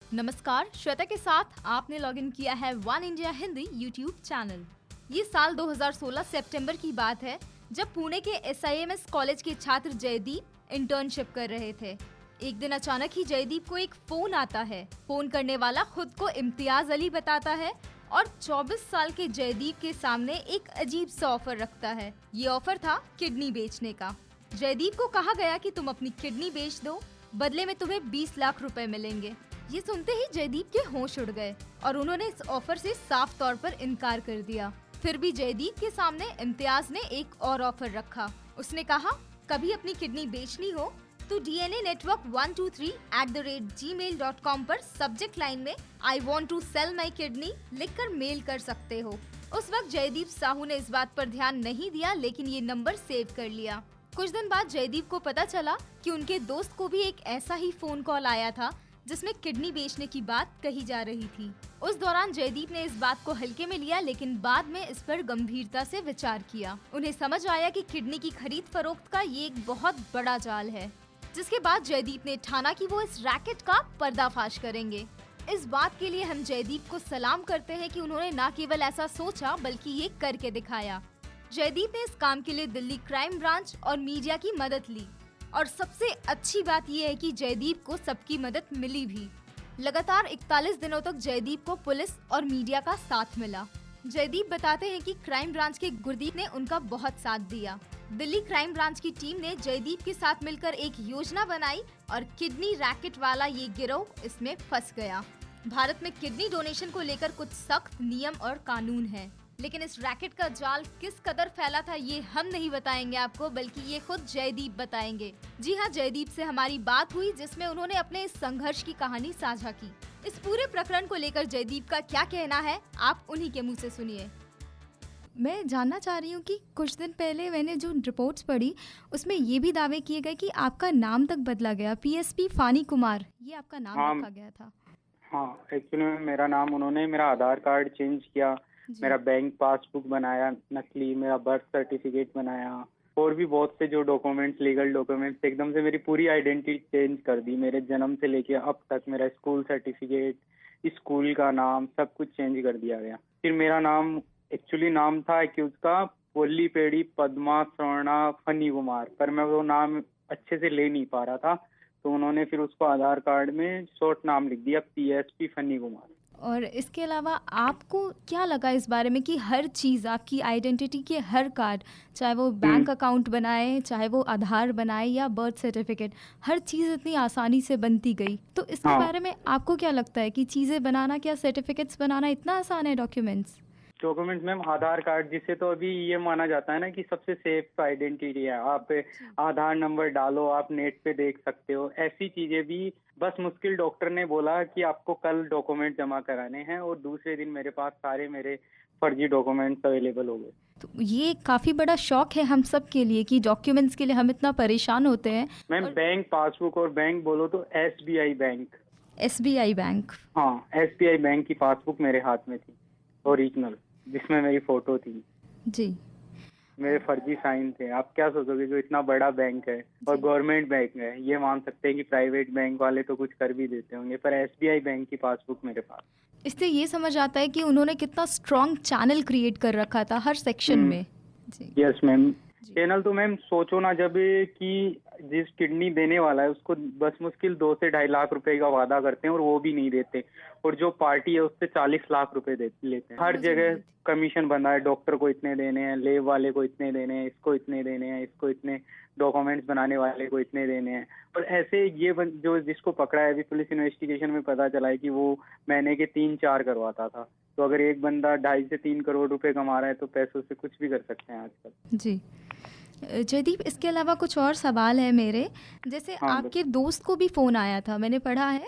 नमस्कार, श्वेता के साथ आपने लॉगिन किया है one India Hindi YouTube channel. ये साल 2016 सितंबर की बात है जब पुणे के SIMS कॉलेज के छात्र जयदीप इंटर्नशिप कर रहे थे। एक दिन अचानक ही जयदीप को एक फोन आता है। फोन करने वाला खुद को इम्तियाज अली बताता है और 24 साल के जयदीप के सामने एक अजीब सा ऑफर रखता है। ये ऑफर था किडनी बेचने का। जयदीप को कहा गया कि तुम अपनी किडनी बेच दो, बदले में तुम्हें 20 लाख रुपए मिलेंगे। ये सुनते ही जयदीप के होश उड़ गए और उन्होंने इस ऑफर से साफ तौर पर इनकार कर दिया। फिर भी जयदीप के सामने इम्तियाज ने एक और ऑफर रखा। उसने कहा, कभी अपनी किडनी बेचनी हो तो DNA network 123@gmail.com पर सब्जेक्ट लाइन में I want to sell my kidney लिखकर मेल कर सकते हो। उस वक्त जयदीप साहू ने इस बात पर ध्यान नहीं दिया, लेकिन ये नंबर सेव कर लिया। कुछ दिन बाद जयदीप को पता चला कि उनके दोस्त को भी एक ऐसा ही फोन कॉल आया था जिसमें किडनी बेचने की बात कही जा रही थी। उस दौरान जयदीप ने इस बात को हल्के में लिया, लेकिन बाद में इस पर गंभीरता से विचार किया। उन्हें समझ आया कि किडनी की खरीद फरोख्त का ये एक बहुत बड़ा जाल है, जिसके बाद जयदीप ने ठाना कि वो इस रैकेट का पर्दाफाश करेंगे। इस बात के लिए हम जयदीप को सलाम करते हैं कि उन्होंने न केवल ऐसा सोचा बल्कि ये करके दिखाया। जयदीप ने इस काम के लिए दिल्ली क्राइम ब्रांच और मीडिया की मदद ली और सबसे अच्छी बात यह है कि जयदीप को सबकी मदद मिली भी। लगातार 41 दिनों तक जयदीप को पुलिस और मीडिया का साथ मिला। जयदीप बताते हैं कि क्राइम ब्रांच के गुरदीप ने उनका बहुत साथ दिया। दिल्ली क्राइम ब्रांच की टीम ने जयदीप के साथ मिलकर एक योजना बनाई और किडनी रैकेट वाला ये गिरोह इसमें फंस गया। भारत में किडनी डोनेशन को लेकर कुछ सख्त नियम और कानून हैं, लेकिन इस रैकेट का जाल किस कदर फैला था ये हम नहीं बताएंगे आपको, बल्कि ये खुद जयदीप बताएंगे। जी हाँ, जयदीप से हमारी बात हुई जिसमें उन्होंने अपने इस संघर्ष की कहानी साझा की। इस पूरे प्रकरण को लेकर जयदीप का क्या कहना है, आप उन्हीं के मुंह से सुनिए। मैं जानना चाह रही हूँ कि कुछ दिन पहले मैंने जो रिपोर्ट्स पढ़ी उसमें ये भी दावे किए गए कि आपका नाम तक बदला गया, PSP फानी कुमार, ये आपका नाम रखा गया था। हाँ, एक्चुअली मेरा नाम, उन्होंने मेरा आधार कार्ड चेंज किया, मेरा बैंक पासबुक बनाया नकली, मेरा बर्थ सर्टिफिकेट बनाया और भी बहुत से जो डॉक्यूमेंट्स, लीगल डॉक्यूमेंट्स, एकदम से मेरी पूरी आइडेंटिटी चेंज कर दी। मेरे जन्म से लेके अब तक मेरा स्कूल सर्टिफिकेट, स्कूल का नाम, सब कुछ चेंज कर दिया गया। फिर मेरा नाम, एक्चुअली नाम था एक्यूज का पोल्लीपेड़ी पद्मा स्वर्णा फनी कुमार, पर मैं वो नाम अच्छे से ले नहीं पा रहा था, तो उन्होंने फिर उसको आधार कार्ड में शॉर्ट नाम लिख दिया, PSP फनी कुमार। और इसके अलावा आपको क्या लगा इस बारे में कि हर चीज़ आपकी आइडेंटिटी के हर कार्ड, चाहे वो बैंक अकाउंट बनाए, चाहे वो आधार बनाए या बर्थ सर्टिफिकेट, हर चीज़ इतनी आसानी से बनती गई, तो इसके बारे में आपको क्या लगता है कि चीज़ें बनाना, क्या सर्टिफिकेट्स बनाना इतना आसान है? डॉक्यूमेंट्स मैम, आधार कार्ड जिसे तो अभी ये माना जाता है ना कि सबसे सेफ आइडेंटिटी है। आप आधार नंबर डालो, आप नेट पे देख सकते हो। ऐसी चीजें भी बस मुश्किल डॉक्टर ने बोला कि आपको कल डॉक्यूमेंट जमा कराने हैं और दूसरे दिन मेरे पास सारे मेरे फर्जी डॉक्यूमेंट्स अवेलेबल हो गए। तो ये काफ़ी बड़ा शौक है हम सब के लिए कि डॉक्यूमेंट्स के लिए हम इतना परेशान होते हैं। मैम, बैंक पासबुक और बैंक बोलो तो SBI बैंक। SBI bank? हाँ, SBI बैंक की पासबुक मेरे हाथ में थी, ओरिजिनल, जिसमें मेरी फोटो थी जी। मेरे फर्जी साइन थे। आप क्या सोचोगे, जो इतना बड़ा बैंक है और गवर्नमेंट बैंक है, ये मान सकते हैं कि प्राइवेट बैंक वाले तो कुछ कर भी देते होंगे, पर SBI बैंक की पासबुक मेरे पास। इससे ये समझ आता है कि उन्होंने कितना स्ट्रॉन्ग चैनल क्रिएट कर रखा था हर सेक्शन में। जी। यस मैम, चैनल तो मैम सोचो ना, जब कि जिस किडनी देने वाला है उसको बस मुश्किल 2 से 2.5 लाख रुपए का वादा करते हैं और वो भी नहीं देते, और जो पार्टी है उससे 40 लाख रुपए लेते हैं। हर जगह कमीशन बंधा है, डॉक्टर को इतने देने हैं, लैब वाले को इतने देने हैं, इसको इतने देने हैं, इसको इतने, डॉक्यूमेंट्स बनाने वाले को इतने देने हैं। और ऐसे ये जो जिसको पकड़ा है, अभी पुलिस इन्वेस्टिगेशन में पता चला है कि वो महीने के 3-4 करवाता था। तो अगर एक बंदा 2.5 से 3 करोड़ रुपए कमा रहा है तो पैसों से कुछ भी कर सकते हैं आजकल। जी जयदीप, इसके अलावा कुछ और सवाल है मेरे। जैसे आपके दोस्त को भी फोन आया था, मैंने पढ़ा है।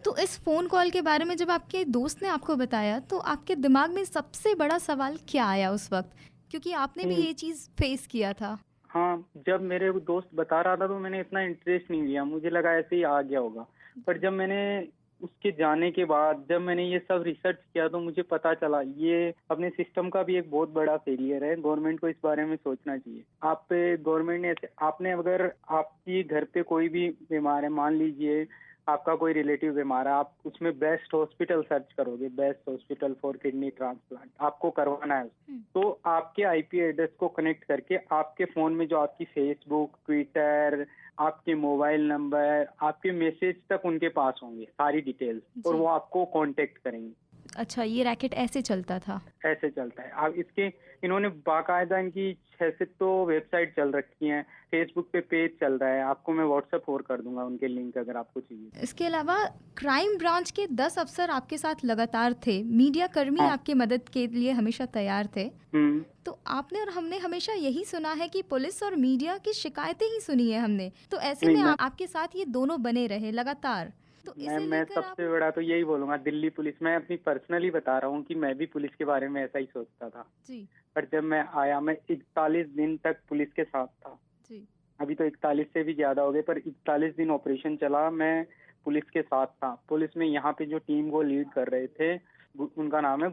तो इस फोन कॉल के बारे में जब आपके दोस्त ने आपको बताया तो आपके दिमाग में सबसे बड़ा सवाल क्या आया उस वक्त, क्योंकि आपने भी ये चीज फेस किया था? हाँ, जब मेरे दोस्त बता रहा था तो मैंने इतना इंटरेस्ट नहीं लिया, मुझे लगा ऐसे ही आ गया होगा। पर जब मैंने उसके जाने के बाद जब मैंने ये सब रिसर्च किया तो मुझे पता चला ये अपने सिस्टम का भी एक बहुत बड़ा फेलियर है। गवर्नमेंट को इस बारे में सोचना चाहिए। आप पे गवर्नमेंट ने आपने अगर आपकी घर पे कोई भी बीमार है, मान लीजिए आपका कोई रिलेटिव बीमार है, आप उसमें बेस्ट हॉस्पिटल सर्च करोगे, best hospital for kidney transplant आपको करवाना है, तो आपके आईपी एड्रेस को कनेक्ट करके आपके फोन में जो आपकी फेसबुक, ट्विटर, आपके मोबाइल नंबर, आपके मैसेज तक उनके पास होंगे सारी डिटेल्स, और जी। वो आपको कांटेक्ट करेंगे। अच्छा, ये रैकेट ऐसे चलता था। ऐसे चलता है। अब इसके इन्होंने बाकायदा इनकी 6 से तो वेबसाइट चल रखी हैं, फेसबुक पे पेज चल रहा है, आपको मैं व्हाट्सएप और कर दूंगा उनके लिंक अगर आपको चाहिए। इसके अलावा क्राइम ब्रांच के 10 अफसर आपके साथ लगातार थे, मीडिया कर्मी हाँ। आपकी मदद के लिए हमेशा तैयार थे। हम्म। तो आपने और हमने हमेशा यही सुना है कि पुलिस और मीडिया की शिकायतें ही सुनी है हमने, तो ऐसे नहीं, में मैं आपके साथ ये दोनों बने रहे लगातार, तो इसे मैं लेकर आप। सबसे बड़ा तो यही बोलूंगा, दिल्ली पुलिस, मैं अपनी पर्सनली बता रहा हूँ कि मैं भी पुलिस के बारे में ऐसा ही सोचता था, जी पर जब मैं आया, मैं 41 दिन तक पुलिस के साथ था। जी अभी तो 41 से भी ज्यादा हो गए, पर 41 दिन ऑपरेशन चला, मैं पुलिस के साथ था। पुलिस में यहाँ पे जो टीम को लीड कर रहे थे, उनका नाम है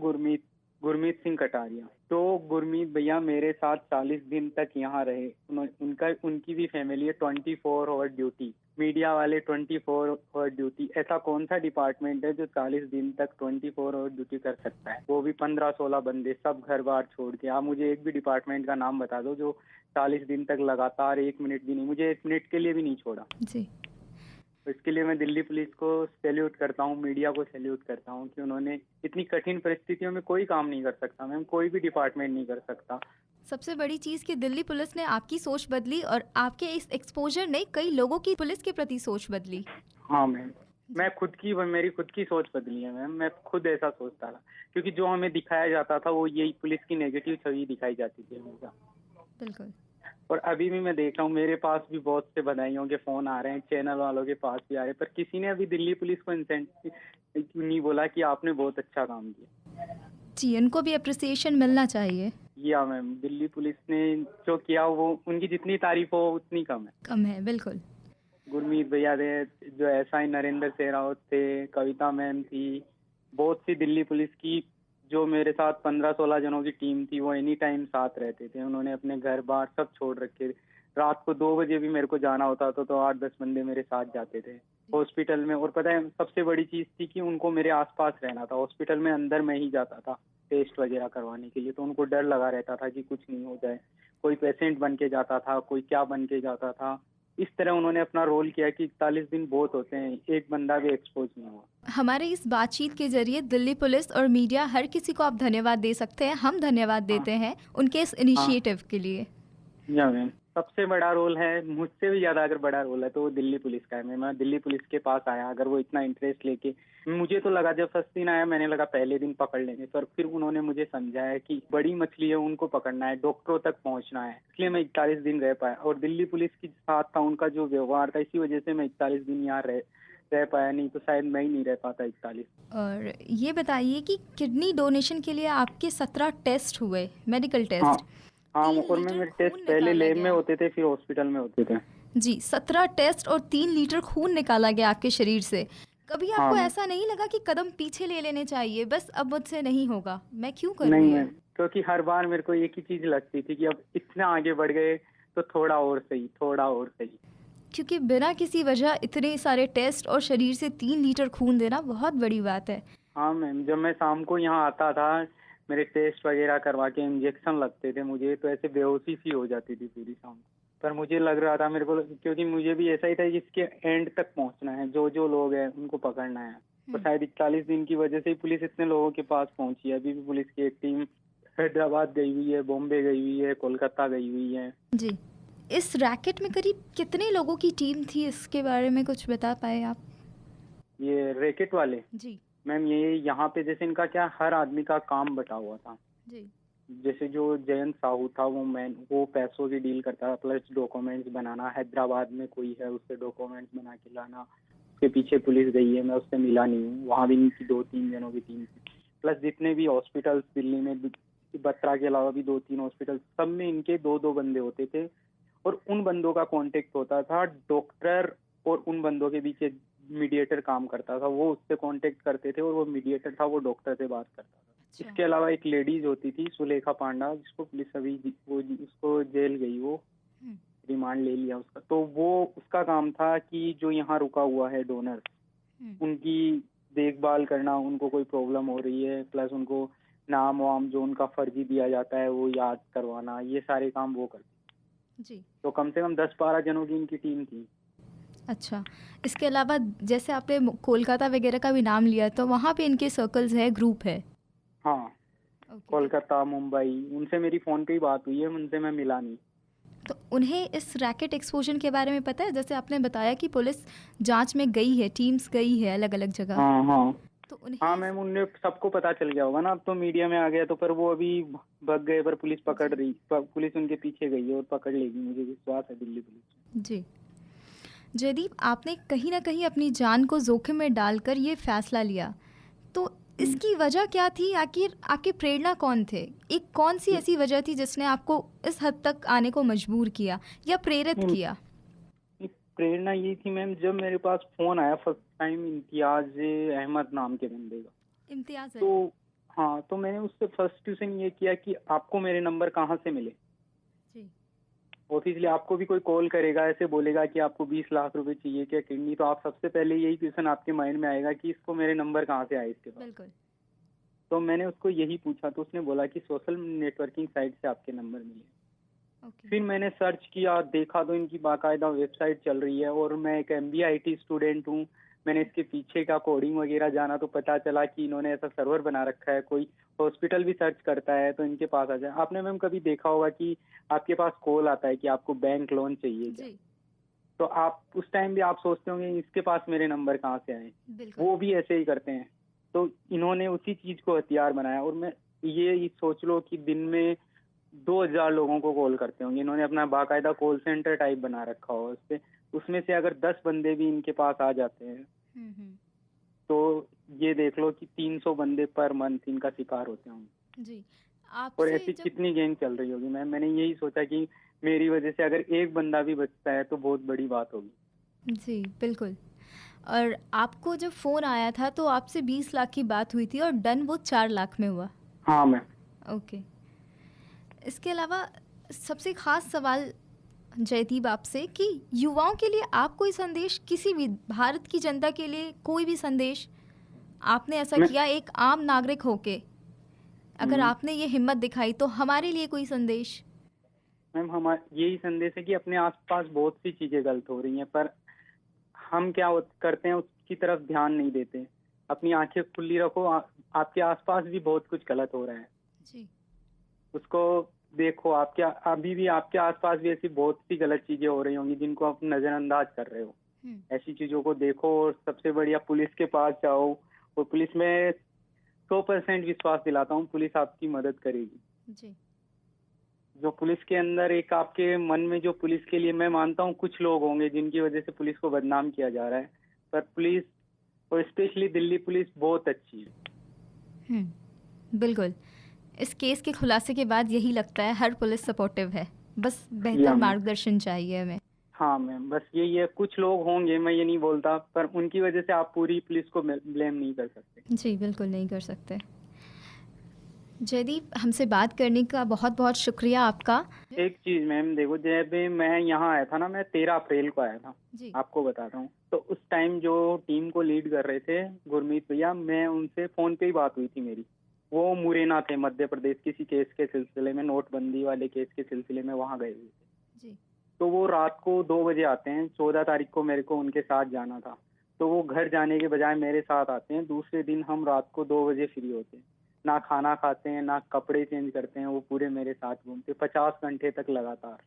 गुरमीत सिंह कटारिया। तो गुरमीत भैया मेरे साथ 40 दिन तक यहाँ रहे। उनकी भी फैमिली है, 24 आवर ड्यूटी, मीडिया वाले 24 आवर ड्यूटी। ऐसा कौन सा डिपार्टमेंट है जो 40 दिन तक 24 आवर ड्यूटी कर सकता है, वो भी 15-16 बंदे, सब घर बार छोड़ के। आप मुझे एक भी डिपार्टमेंट का नाम बता दो जो 40 दिन तक लगातार 1 मिनट भी नहीं, मुझे 1 मिनट के लिए भी नहीं छोड़ा। जी। तो इसके लिए मैं दिल्ली पुलिस को सैल्यूट करता हूँ, मीडिया को सैल्यूट करता हूँ कि उन्होंने इतनी कठिन परिस्थितियों में कोई काम नहीं कर सकता मैम, कोई भी डिपार्टमेंट नहीं कर सकता। सबसे बड़ी चीज़ कि दिल्ली पुलिस ने आपकी सोच बदली और आपके इस एक्सपोजर ने कई लोगों की पुलिस के प्रति सोच बदली। हाँ मैम, मेरी खुद की सोच बदली है मैम, मैं खुद ऐसा सोचता था, क्योंकि जो हमें दिखाया जाता था वो यही पुलिस की नेगेटिव छवि दिखाई जाती थी हमेशा। बिल्कुल। और अभी भी मैं देख रहा हूँ, मेरे पास भी बहुत से बधाइयों के फोन आ रहे हैं, चैनल वालों के पास भी आ रहे हैं, पर किसी ने अभी दिल्ली पुलिस को इंसेंटिव नहीं बोला कि आपने बहुत अच्छा काम किया। जी, उनको भी अप्रिसिएशन मिलना चाहिए। या मैम, दिल्ली पुलिस ने जो किया वो उनकी जितनी तारीफ हो उतनी कम है। कम है, बिल्कुल। गुरमीत भैया थे, जो एसआई नरेंद्र सेहरावत थे, कविता मैम थी, बहुत सी दिल्ली पुलिस की जो मेरे साथ 15-16 जनों की टीम थी, वो एनी टाइम साथ रहते थे। उन्होंने अपने घर बार सब छोड़ रखे। रात को 2 बजे भी मेरे को जाना होता था तो 8-10 बंदे मेरे साथ जाते थे हॉस्पिटल में। और पता है सबसे बड़ी चीज थी कि उनको मेरे आसपास रहना था, हॉस्पिटल में अंदर मैं ही जाता था टेस्ट वगैरह करवाने के लिए, तो उनको डर लगा रहता था कि कुछ नहीं हो जाए। कोई पेशेंट बन के जाता था, कोई क्या बन के जाता था। इस तरह उन्होंने अपना रोल किया कि 41 दिन बहुत होते हैं, एक बंदा भी एक्सपोज नहीं हुआ। हमारे इस बातचीत के जरिए दिल्ली पुलिस और मीडिया हर किसी को आप धन्यवाद दे सकते हैं, हम धन्यवाद देते हैं उनके इस इनिशिएटिव के लिए। या मैम, सबसे बड़ा रोल है, मुझसे भी ज्यादा अगर बड़ा रोल है तो वो दिल्ली पुलिस का है। मैं दिल्ली पुलिस के पास आया, अगर वो इतना इंटरेस्ट लेके, मुझे तो लगा जब फर्स्ट दिन आया मैंने लगा पहले दिन पकड़ लेंगे, पर फिर उन्होंने मुझे समझाया कि बड़ी मछली है, उनको पकड़ना है, डॉक्टरों तक पहुंचना है, इसलिए मैं 41 दिन रह पाया। और दिल्ली पुलिस के साथ था उनका जो व्यवहार था, इसी वजह से मैं 41 दिन यहाँ रह पाया, नहीं तो शायद मैं ही नहीं रह पाता 41। और ये बताइए कि किडनी डोनेशन के लिए आपके 17 टेस्ट हुए, मेडिकल हाँ टेस्ट। हाँ, 3 और लीटर मेरे खून टेस्ट पहले निकाला लैब में गया। होते थे, फिर हॉस्पिटल में होते थे। जी, 17 टेस्ट और 3 लीटर खून निकाला गया आपके शरीर से। कभी हाँ आपको मैम। ऐसा नहीं लगा कि कदम पीछे ले लेने चाहिए, बस अब मुझसे नहीं होगा, मैं क्यों कर नहीं रही मैम, है? क्योंकि हर बार मेरे को एक ही चीज लगती थी कि अब इतना आगे बढ़ गए तो थोड़ा और सही, थोड़ा और सही। क्योंकि बिना किसी वजह इतने सारे टेस्ट और शरीर से 3 लीटर खून देना बहुत बड़ी बात है। हाँ मैम, जब मैं शाम को यहाँ आता था, मेरे टेस्ट वगैरह करवा के इंजेक्शन लगते थे मुझे, तो ऐसे बेहोशी सी हो जाती थी पूरी शाम को। पर मुझे लग रहा था मेरे को, क्योंकि मुझे भी ऐसा ही था कि इसके एंड तक पहुंचना है, जो जो लोग हैं उनको पकड़ना है। तो शायद 41 दिन की वजह से ही पुलिस इतने लोगों के पास पहुंची है। अभी भी पुलिस की एक टीम हैदराबाद गई हुई है, बॉम्बे गई हुई है, कोलकाता गई हुई है। जी। इस रैकेट में करीब कितने लोगों की टीम थी, इसके बारे में कुछ बता पाए आप? ये रैकेट वाले जी मैम, ये यहाँ पे जैसे इनका क्या, हर आदमी का काम बटा हुआ था। जी जैसे जो जयंत साहू था, वो पैसों की डील करता था, प्लस डॉक्यूमेंट्स बनाना, हैदराबाद में कोई है उससे डॉक्यूमेंट्स बना के लाना। उसके पीछे पुलिस गई है, मैं उससे मिला नहीं हूँ, वहाँ भी इनकी 2-3 जनों की टीम थी। प्लस जितने भी हॉस्पिटल्स दिल्ली में, बत्रा के अलावा भी 2-3 हॉस्पिटल, सब में इनके 2-2 बंदे होते थे। और उन बंदों का कांटेक्ट होता था डॉक्टर, और उन बंदों के बीच मीडिएटर काम करता था, वो उससे कांटेक्ट करते थे, और वो मीडिएटर था, वो डॉक्टर से बात करता था। अच्छा। इसके अलावा एक लेडीज होती थी, सुलेखा पांडा, जिसको पुलिस अभी उसको जेल गई, वो रिमांड ले लिया उसका। तो वो उसका काम था कि जो यहाँ रुका हुआ है डोनर, उनकी देखभाल करना, उनको कोई प्रॉब्लम हो रही है, प्लस उनको नाम वाम जो उनका फर्जी दिया जाता है वो याद करवाना, ये सारे काम वो करते। जी। तो कम से कम 10-12 जनों की इनकी टीम थी। अच्छा, इसके अलावा जैसे आपने कोलकाता वगैरह का भी नाम लिया, तो वहाँ पे इनके सर्कल्स है, ग्रुप है? हाँ, ओके। कोलकाता, मुंबई, उनसे मेरी फ़ोन पे ही बात हुई है, उनसे मैं मिला नहीं। तो उन्हें इस रैकेट एक्सपोजर के बारे में पता है? जैसे आपने बताया कि पुलिस जांच में गई है, टीम्स गई है अलग अलग जगह, हाँ हाँ तो उन्हें हाँ मैम, उन्हें सबको पता चल गया होगा ना, अब तो मीडिया में आ गया, तो पर वो अभी भग गए, पर पुलिस पकड़ रही, पुलिस उनके पीछे गई है और पकड़ लेगी, मुझे विश्वास है दिल्ली पुलिस। जी। जयदीप, आपने कहीं ना कहीं अपनी जान को जोखिम में डालकर ये फैसला लिया, तो इसकी वजह क्या थी? आखिर आपके प्रेरणा कौन थे? एक कौन सी ऐसी वजह थी जिसने आपको इस हद तक आने को मजबूर किया या प्रेरित किया? प्रेरणा ये थी मैम, जब मेरे पास फोन आया फर्स्ट टाइम इम्तियाज अहमद नाम के बंदे का, इम्तियाज है? तो हाँ, तो मैंने उससे फर्स्ट क्वेश्चन ये किया कि आपको मेरे नंबर कहाँ से मिले। जी। ऑफिशियली आपको भी कोई कॉल करेगा, ऐसे बोलेगा कि आपको 20 लाख रुपए चाहिए क्या किडनी, तो आप सबसे पहले यही क्वेश्चन आपके माइंड में आएगा कि इसको मेरे नंबर कहाँ से आए इसके पास। बिल्कुल। तो मैंने उसको यही पूछा, तो उसने बोला कि सोशल नेटवर्किंग साइट से आपके नंबर मिले। ओके। फिर मैंने सर्च किया, देखा तो इनकी बाकायदा वेबसाइट चल रही है, और मैं एक MBA IT स्टूडेंट हूँ। मैंने इसके पीछे का कोडिंग वगैरह जाना, तो पता चला कि इन्होंने ऐसा सर्वर बना रखा है, कोई हॉस्पिटल भी सर्च करता है तो इनके पास आ जाए। आपने मैम कभी देखा होगा कि आपके पास कॉल आता है कि आपको बैंक लोन चाहिए क्या, जी। तो आप उस टाइम भी आप सोचते होंगे इसके पास मेरे नंबर कहाँ से आए। बिल्कुल। वो भी ऐसे ही करते हैं। तो इन्होंने उसी चीज को हथियार बनाया, और मैं ये सोच लो कि दिन में 2000 लोगों को कॉल करते होंगे। इन्होंने अपना बाकायदा कॉल सेंटर टाइप बना रखा हो उससे, उसमें से अगर 10 बंदे भी इनके पास आ जाते हैं तो ये देख लो कि 300 बंदे पर मंथ इनका शिकार होते होंगे। जी। और आपसे ऐसी जब कितनी गैंग चल रही होगी मैम। मैंने यही सोचा कि मेरी वजह से अगर एक बंदा भी बचता है तो बहुत बड़ी बात होगी। जी, बिल्कुल। और आपको जब फ़ोन आया था तो आपसे 20 लाख की बात हुई थी और डन वो 4 लाख में हुआ। हाँ मैम। ओके। इसके अलावा सबसे ख़ास सवाल जयदीप आपसे कि युवाओं के लिए आप कोई संदेश, किसी भी भारत की जनता के लिए कोई भी संदेश, आपने ऐसा किया एक आम नागरिक होके, अगर आपने ये हिम्मत दिखाई, तो हमारे लिए कोई संदेश? मैम हमारा यही संदेश है कि अपने आसपास बहुत सी चीजें गलत हो रही हैं, पर हम क्या करते हैं उसकी तरफ ध्यान नहीं देते। अपनी आंखें खुली रखो, आपके आसपास भी बहुत कुछ गलत हो रहा है, जी। उसको देखो। आपके अभी भी आपके आसपास भी ऐसी बहुत सी गलत चीजें हो रही होंगी जिनको आप नजरअंदाज कर रहे हो। ऐसी चीजों को देखो, और सबसे बढ़िया पुलिस के पास जाओ, और पुलिस में 100% विश्वास दिलाता हूँ, पुलिस आपकी मदद करेगी। जी। जो पुलिस के अंदर एक आपके मन में जो पुलिस के लिए, मैं मानता हूँ कुछ लोग होंगे जिनकी वजह से पुलिस को बदनाम किया जा रहा है, पर पुलिस और स्पेशली दिल्ली पुलिस बहुत अच्छी है। बिल्कुल। इस केस के खुलासे के बाद यही लगता है हर पुलिस सपोर्टिव है, बस या बेहतर मैम। मार्गदर्शन चाहिए हमें। हाँ मैम, बस यही है। कुछ लोग होंगे, मैं ये नहीं बोलता, पर उनकी वजह से आप पूरी पुलिस को ब्लेम नहीं कर सकते। जी, बिल्कुल नहीं कर सकते। जयदीप, हमसे बात करने का बहुत बहुत शुक्रिया आपका। एक चीज मैम देखो, जब मैं यहाँ आया था ना, मैं 13 अप्रैल को आया था, जी। आपको बताता हूँ। तो उस टाइम जो टीम को लीड कर रहे थे गुरमीत भैया, मैं उनसे फोन पे ही बात हुई थी मेरी। वो मुरैना थे मध्य प्रदेश, किसी केस के सिलसिले में, नोटबंदी वाले केस के सिलसिले में वहाँ गए हुए थे। जी। तो वो रात को 2 बजे आते हैं। 14 तारीख को मेरे को उनके साथ जाना था, तो वो घर जाने के बजाय मेरे साथ आते हैं। दूसरे दिन हम रात को 2 बजे फ्री होते हैं, ना खाना खाते हैं ना कपड़े चेंज करते हैं, वो पूरे मेरे साथ घूमते 50 घंटे तक लगातार।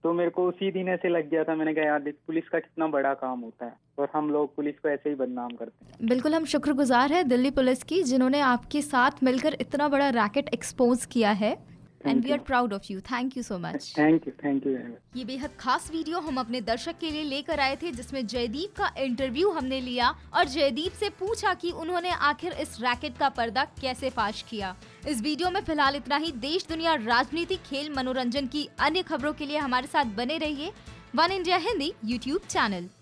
तो मेरे को उसी दिन ऐसे लग गया था, मैंने कहा यार देख पुलिस का कितना बड़ा काम होता है, और हम लोग पुलिस को ऐसे ही बदनाम करते हैं। बिल्कुल, हम शुक्रगुजार हैं दिल्ली पुलिस की, जिन्होंने आपके साथ मिलकर इतना बड़ा रैकेट एक्सपोज किया है, and we are proud of you. Thank you so much. Thank you very much. ये बेहद खास वीडियो हम अपने दर्शक के लिए लेकर आए थे, जिसमें जयदीप का इंटरव्यू हमने लिया और जयदीप से पूछा कि उन्होंने आखिर इस रैकेट का पर्दा कैसे फाश किया। इस वीडियो में फिलहाल इतना ही। देश, दुनिया, राजनीति, खेल, मनोरंजन की अन्य खबरों के लिए हमारे साथ बने रहिए। One India Hindi YouTube channel.